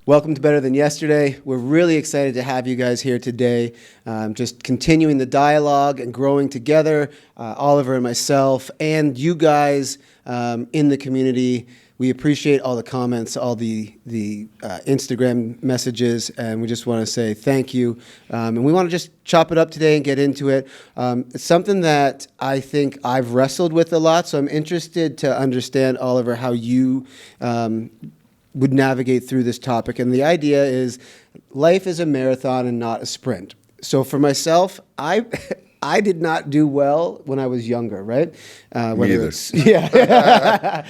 Welcome to Better Than Yesterday. We're really excited to have you guys here today, just continuing the dialogue and growing together, Oliver and myself, and you guys in the community. We appreciate all the comments, all the Instagram messages, and we just want to say thank you. And we want to just chop it up today and get into it. It's something that I think I've wrestled with a lot, so I'm interested to understand, Oliver, how you would navigate through this topic. And the idea is life is a marathon and not a sprint. So for myself, I did not do well when I was younger, right? Me either. Yeah.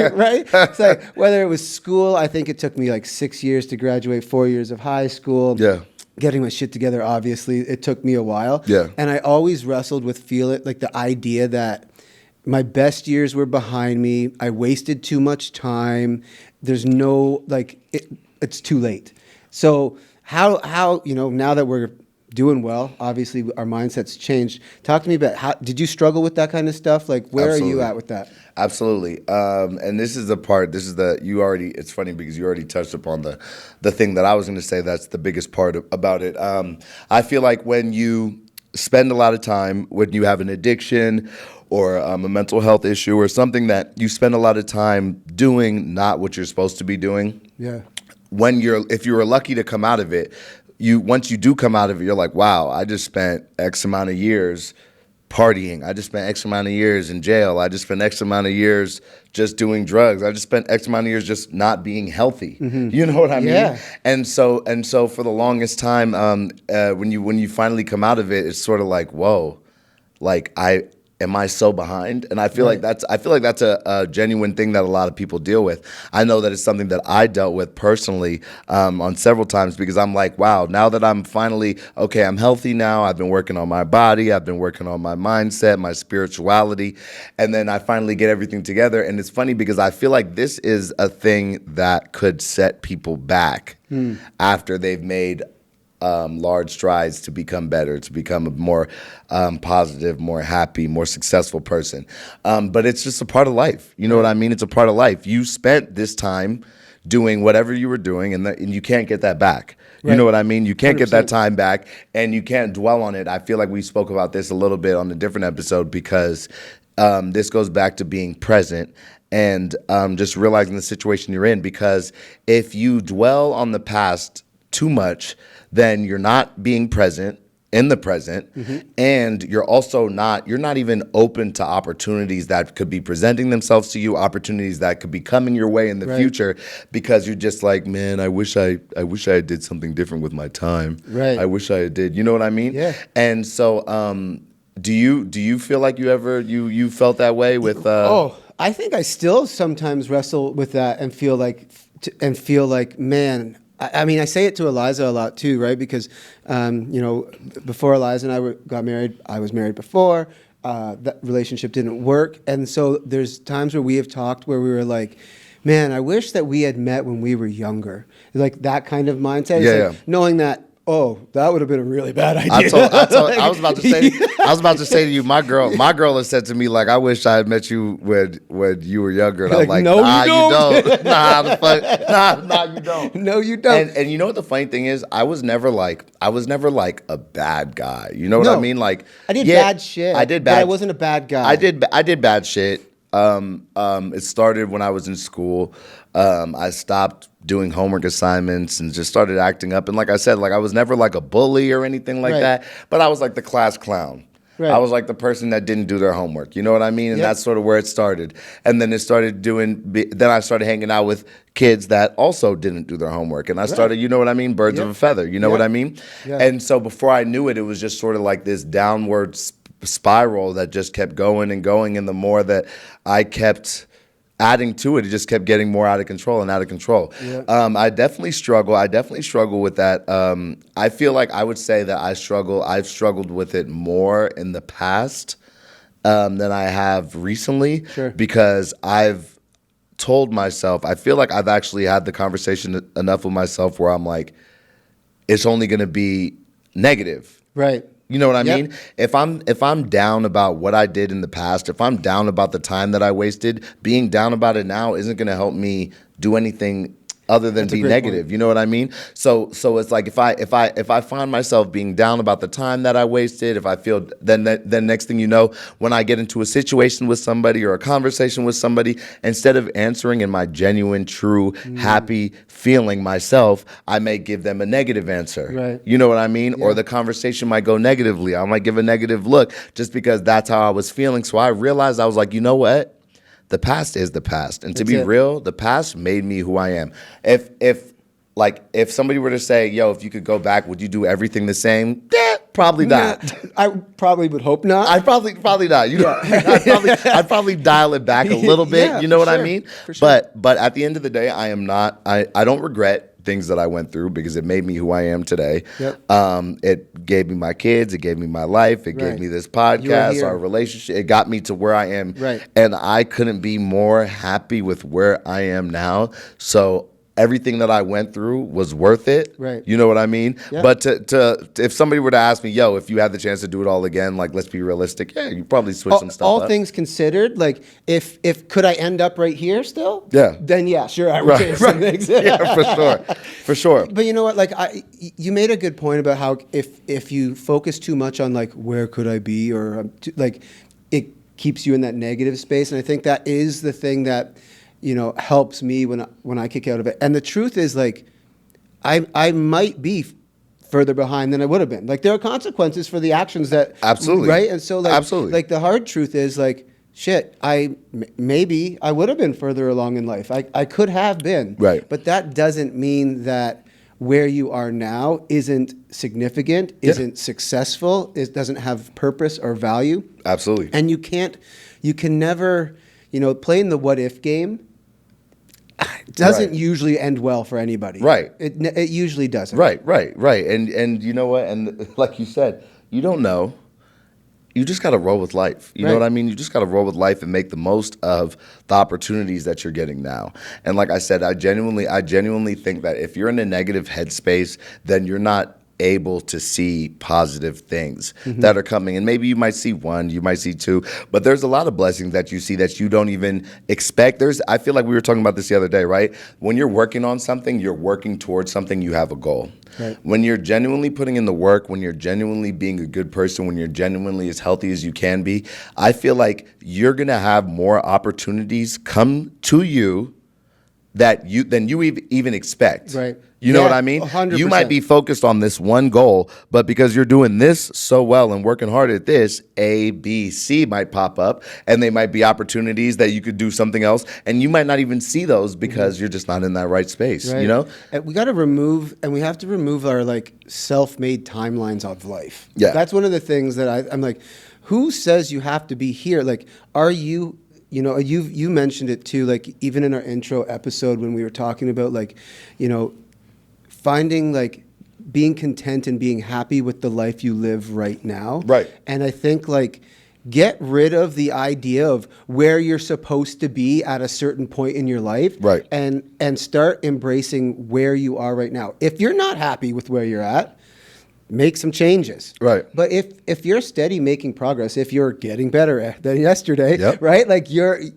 Right? It's like whether it was school, I think it took me like 6 years to graduate, 4 years of high school. Yeah. Getting my shit together, obviously, it took me a while. Yeah. And I always wrestled with the idea that my best years were behind me. I wasted too much time. There's no, it's too late. So how now that we're doing well, obviously our mindset's changed. Talk to me about did you struggle with that kind of stuff? Like, where Absolutely. are you at with that? Absolutely. And this is it's funny because you already touched upon the thing that I was going to say that's the biggest part about it. I feel like when you spend a lot of time, when you have an addiction or a mental health issue or something that you spend a lot of time doing not what you're supposed to be doing. Yeah. If you were lucky to come out of it, once you do come out of it, you're like, wow, I just spent X amount of years partying. I just spent X amount of years in jail. I just spent X amount of years just doing drugs. I just spent X amount of years just not being healthy. Mm-hmm. You know what I mean? Yeah. And so for the longest time, when you finally come out of it, it's sort of like, whoa, like am I so behind? And I feel like that's a genuine thing that a lot of people deal with. I know that it's something that I dealt with personally on several times because I'm like, wow, now that I'm finally, okay, I'm healthy now. I've been working on my body. I've been working on my mindset, my spirituality. And then I finally get everything together. And it's funny because I feel like this is a thing that could set people back after they've made large strides to become better, to become a more positive, more happy, more successful person. But it's just a part of life. You know what I mean? It's a part of life. You spent this time doing whatever you were doing, and you can't get that back. You know what I mean? You can't 100%. Get that time back, and you can't dwell on it. I feel like we spoke about this a little bit on a different episode because this goes back to being present and just realizing the situation you're in. Because if you dwell on the past too much, then you're not being present in the present, and you're not even open to opportunities that could be presenting themselves to you, opportunities that could be coming your way in the future, because you're just like, man, I wish I did something different with my time. Right. I wish I did. You know what I mean? Yeah. And so, do you feel like you felt that way with? I think I still sometimes wrestle with that and feel like, man. I mean, I say it to Eliza a lot too, right? Because, before Eliza and I got married, I was married before. That relationship didn't work. And so there's times where we have talked where we were like, man, I wish that we had met when we were younger. Like that kind of mindset. Yeah, Knowing that, that would have been a really bad idea. I was about to say to you, my girl has said to me, like, I wish I had met you when you were younger. And I'm like, no, nah, you don't. Nah, the fuck, nah, you don't. No, you don't. And you know what the funny thing is? I was never like a bad guy. You know what I mean? Like, I did bad shit. But I wasn't a bad guy. I did bad shit. It started when I was in school. I stopped doing homework assignments and just started acting up. And like I said, like I was never like a bully or anything like that, but I was like the class clown. Right. I was like the person that didn't do their homework. You know what I mean? And that's sort of where it started. And then then I started hanging out with kids that also didn't do their homework. And I started, you know what I mean? Birds of a feather. You know what I mean? Yeah. And so before I knew it, it was just sort of like this downward spiral that just kept going and going. And the more that I kept adding to it, it just kept getting more out of control and out of control. Yeah. I definitely struggle with that. I feel like I would say that I've struggled with it more in the past than I have recently. Sure. Because I've told myself, I feel like I've actually had the conversation enough with myself where I'm like, it's only going to be negative. Right. You know what I mean? If I'm down about what I did in the past, if I'm down about the time that I wasted, being down about it now isn't going to help me do anything other than That's a be great negative. point. You know what I mean? So it's like if I find myself being down about the time that I wasted, if I feel then next thing you know, when I get into a situation with somebody or a conversation with somebody, instead of answering in my genuine, true, happy feeling myself, I may give them a negative answer. Right. You know what I mean? Or Yeah. the conversation might go negatively. I might give a negative look just because that's how I was feeling. So I realized, I was like, you know what? The past is the past. And to That's be it. real, the past made me who I am. If somebody were to say, yo, if you could go back, would you do everything the same? Probably not. I probably would hope not. I'd probably not. You know, I'd probably dial it back a little bit. Yeah, you know for what I sure. mean? For sure. But at the end of the day, I am not. I don't regret things that I went through because it made me who I am today. Yep. It gave me my kids. It gave me my life. It gave Right. me this You are podcast, here. our relationship. It got me to where I am. Right. And I couldn't be more happy with where I am now. So everything that I went through was worth it. Right. You know what I mean? Yeah. But to if somebody were to ask me, yo, if you had the chance to do it all again, like let's be realistic, yeah, you probably switch some stuff all up. things considered, like if could I end up right here still? Yeah. Then yeah, sure, I would Right, change some right. things. Yeah, for sure. For sure. But you know what? Like you made a good point about how if you focus too much on like where could I be or like it keeps you in that negative space, and I think that is the thing that helps me when I kick out of it. And the truth is, like, I might be further behind than I would have been. Like there are consequences for the actions that Absolutely. right. And so like Absolutely. like the hard truth is like shit. Maybe I would have been further along in life. I could have been. Right. But that doesn't mean that where you are now isn't significant, Yeah. isn't successful, it doesn't have purpose or value. Absolutely. And you can never, playing the what if game doesn't Right. usually end well for anybody. Right. It usually doesn't. Right. And you know what? And like you said, you don't know. You just got to roll with life. You know Right. what I mean? You just got to roll with life and make the most of the opportunities that you're getting now. And like I said, I genuinely think that if you're in a negative headspace, then you're not able to see positive things that are coming. And maybe you might see one, you might see two, but there's a lot of blessings that you see that you don't even expect. I feel like we were talking about this the other day, right? When you're working on something, you're working towards something, you have a goal. Right. When you're genuinely putting in the work, when you're genuinely being a good person, when you're genuinely as healthy as you can be, I feel like you're going to have more opportunities come to you than you even expect. Right. You know Yeah, what I mean? 100%. You might be focused on this one goal, but because you're doing this so well and working hard at this, A, B, C might pop up, and they might be opportunities that you could do something else, and you might not even see those because you're just not in that right space. Right. You know? And we have to remove our like self-made timelines of life. Yeah. That's one of the things that I'm like, who says you have to be here? Like, are you? You mentioned it too. Like even in our intro episode when we were talking about like, finding like being content and being happy with the life you live right now. Right. And I think like get rid of the idea of where you're supposed to be at a certain point in your life. Right. And start embracing where you are right now. If you're not happy with where you're at, make some changes. Right. But if you're steady making progress, if you're getting better than yesterday, Yep. right? Like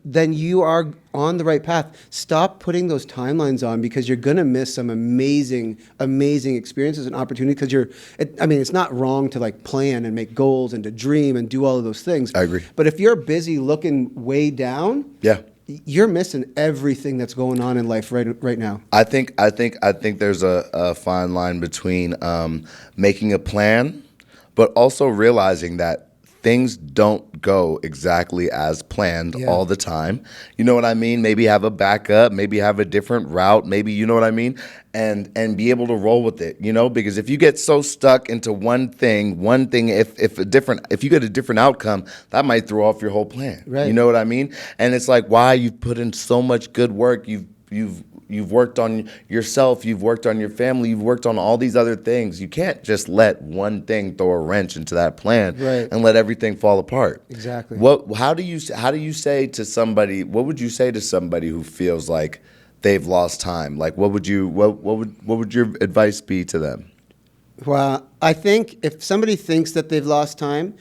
then you are on the right path. Stop putting those timelines on because you're gonna miss some amazing, amazing experiences and opportunities. Because it's not wrong to like plan and make goals and to dream and do all of those things. I agree. But if you're busy looking way down, Yeah. you're missing everything that's going on in life right now. I think there's a fine line between making a plan, but also realizing that things don't go exactly as planned Yeah. all the time. You know what I mean? Maybe have a backup, maybe have a different route, maybe you know what I mean? And be able to roll with it, because if you get so stuck into one thing, if you get a different outcome, that might throw off your whole plan. Right. You know what I mean? And it's like, why you've put in so much good work, you've worked on yourself, you've worked on your family, you've worked on all these other things. You can't just let one thing throw a wrench into that plan Right. and let everything fall apart. Exactly. How do you say to somebody, what would you say to somebody who feels like they've lost time? Like what would your advice be to them? Well, I think if somebody thinks that they've lost time,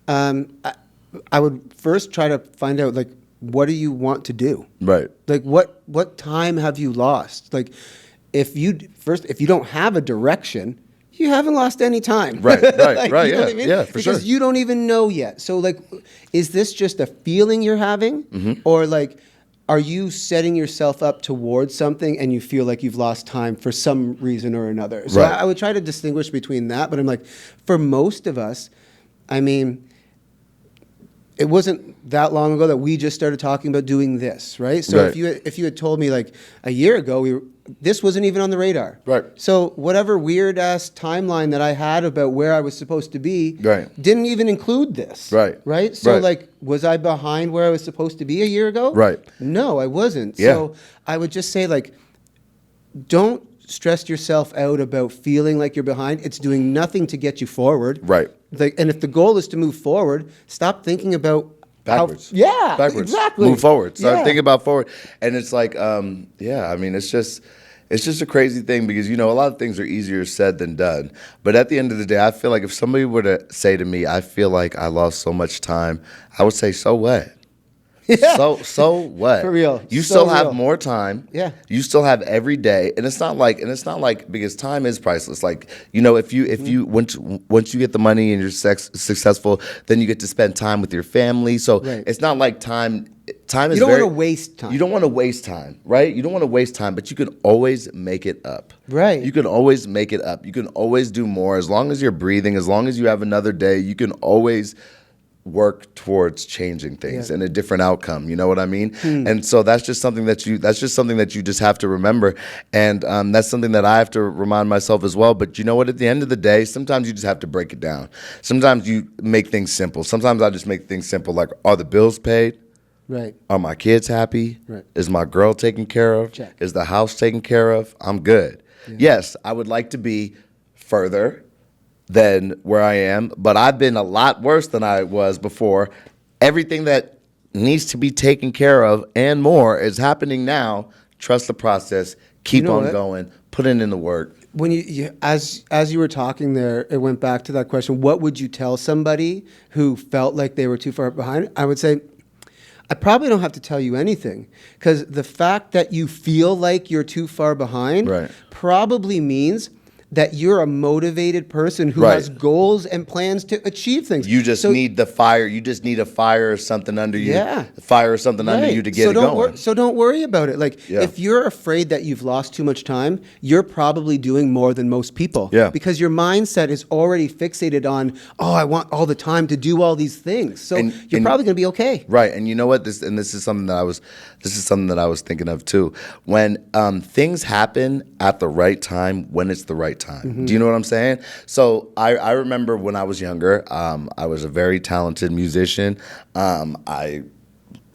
I would first try to find out like what do you want to do? Right. Like what time have you lost? Like if you don't have a direction, you haven't lost any time. Right, right, you know yeah, what I mean? yeah, for because sure. you don't even know yet. So like, is this just a feeling you're having, Mm-hmm. or like, are you setting yourself up towards something and you feel like you've lost time for some reason or another? So Right. I would try to distinguish between that, but I'm like, for most of us, I mean, it wasn't that long ago that we just started talking about doing this, right? So Right. if you had told me like a year ago, this wasn't even on the radar. Right. So whatever weird ass timeline that I had about where I was supposed to be, Right. didn't even include this. Right. Right. So Right. like, was I behind where I was supposed to be a year ago? Right. No, I wasn't. Yeah. So I would just say like, don't stress yourself out about feeling like you're behind. It's doing nothing to get you forward. Right. Like, and if the goal is to move forward, stop thinking about Backwards. yeah, Backwards. exactly. Move forward. Start Yeah. thinking about forward. And it's like, yeah, I mean, it's just a crazy thing because, a lot of things are easier said than done. But at the end of the day, I feel like if somebody were to say to me, I feel like I lost so much time, I would say, so what? Yeah. So what? For real. You So still real. have more time. Yeah. You still have every day, and it's not like because time is priceless. Like if you once you get the money and you're successful, then you get to spend time with your family. So Right. it's not like time. Time is You don't very, wanna waste time. You don't want to waste time, right? You don't want to waste time, but you can always make it up. Right. You can always make it up. You can always do more as long as you're breathing. As long as you have another day, you can always work towards changing things Yeah. and a different outcome. You know what I mean? And so that's just something that you just have to remember. And that's something that I have to remind myself as well. But you know what? At the end of the day, sometimes you just have to break it down. Sometimes you make things simple. Sometimes I just make things simple. Like, are the bills paid? Right. Are my kids happy? Right. Is my girl taken care of? Check. Is the house taken care of? I'm good. Yes, I would like to be further than where I am, but I've been a lot worse than I was before. Everything that needs to be taken care of and more is happening now. Trust the process. Keep You know on what? going. Put in the work. When as you were talking there, it went back to that question: what would you tell somebody who felt like they were too far behind? I would say, I probably don't have to tell you anything, because the fact that you feel like you're too far behind Right. probably means that you're a motivated person who Right. has goals and plans to achieve things. You just need the fire. You just need a fire or something under you. Yeah. Fire or something under Right. you to get so it don't going. so don't worry about it. Like, Yeah. if you're afraid that you've lost too much time, you're probably doing more than most people. Yeah. Because your mindset is already fixated on, oh, I want all the time to do all these things. So And- you're and- probably going to be okay. Right, and you know what? This is something that I was thinking of too. When things happen at the right time, when it's the right time. Do you know what I'm saying? So I remember when I was younger, I was a very talented musician. I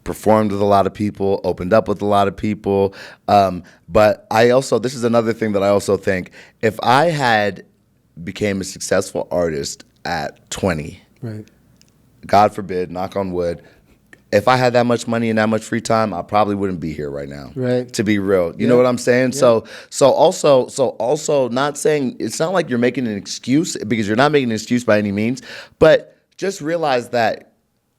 performed with a lot of people, opened up with a lot of people. But this is another thing that I also think, if I had became a successful artist at 20, Right. God forbid, knock on wood, if I had that much money and that much free time, I probably wouldn't be here right now. Right. To be real. You know Yeah. what I'm saying? So also not saying, it's not like you're making an excuse, because you're not making an excuse by any means, but just realize that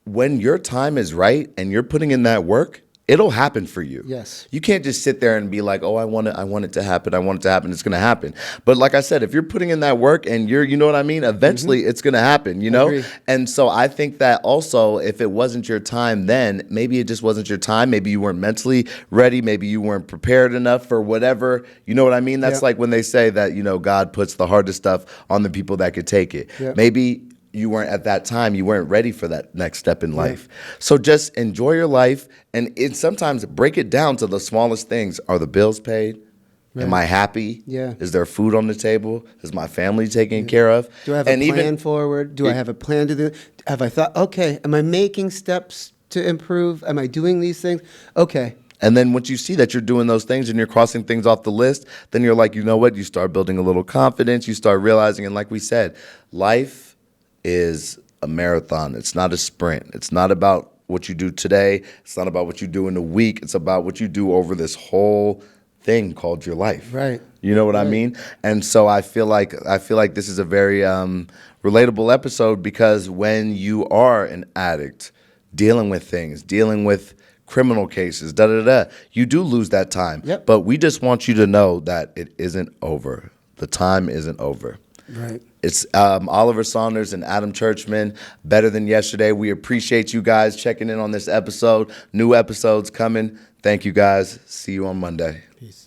when your time is right and you're putting in that work, it'll happen for you. Yes. You can't just sit there and be like, oh, I want it to happen. It's going to happen. But like I said, if you're putting in that work and you know what I mean? Eventually it's going to happen, you know? Agree. And so I think that also, if it wasn't your time then, maybe it just wasn't your time. Maybe you weren't mentally ready. Maybe you weren't prepared enough for whatever, you know what I mean? That's Yeah. like when they say that, God puts the hardest stuff on the people that could take it. Yeah. Maybe you weren't at that time, you weren't ready for that next step in life. So just enjoy your life, and sometimes break it down to the smallest things. Are the bills paid? Am I happy? Yeah. Is there food on the table? Is my family taken care of? Do I have a plan forward? Do I have a plan to do? Have I thought, okay, am I making steps to improve? Am I doing these things? Okay. And then once you see that you're doing those things and you're crossing things off the list, then you're like, you know what? You start building a little confidence. You start realizing, and like we said, life is a marathon. It's not a sprint. It's not about what you do today. It's not about what you do in a week. It's about what you do over this whole thing called your life. Right. You know what I mean? And so I feel like this is a very relatable episode, because when you are an addict, dealing with things, dealing with criminal cases, da da da. You do lose that time. Yep. But we just want you to know that it isn't over. The time isn't over. Right. It's Oliver Saunders and Adam Churchman, Better Than Yesterday. We appreciate you guys checking in on this episode. New episodes coming. Thank you guys. See you on Monday. Peace.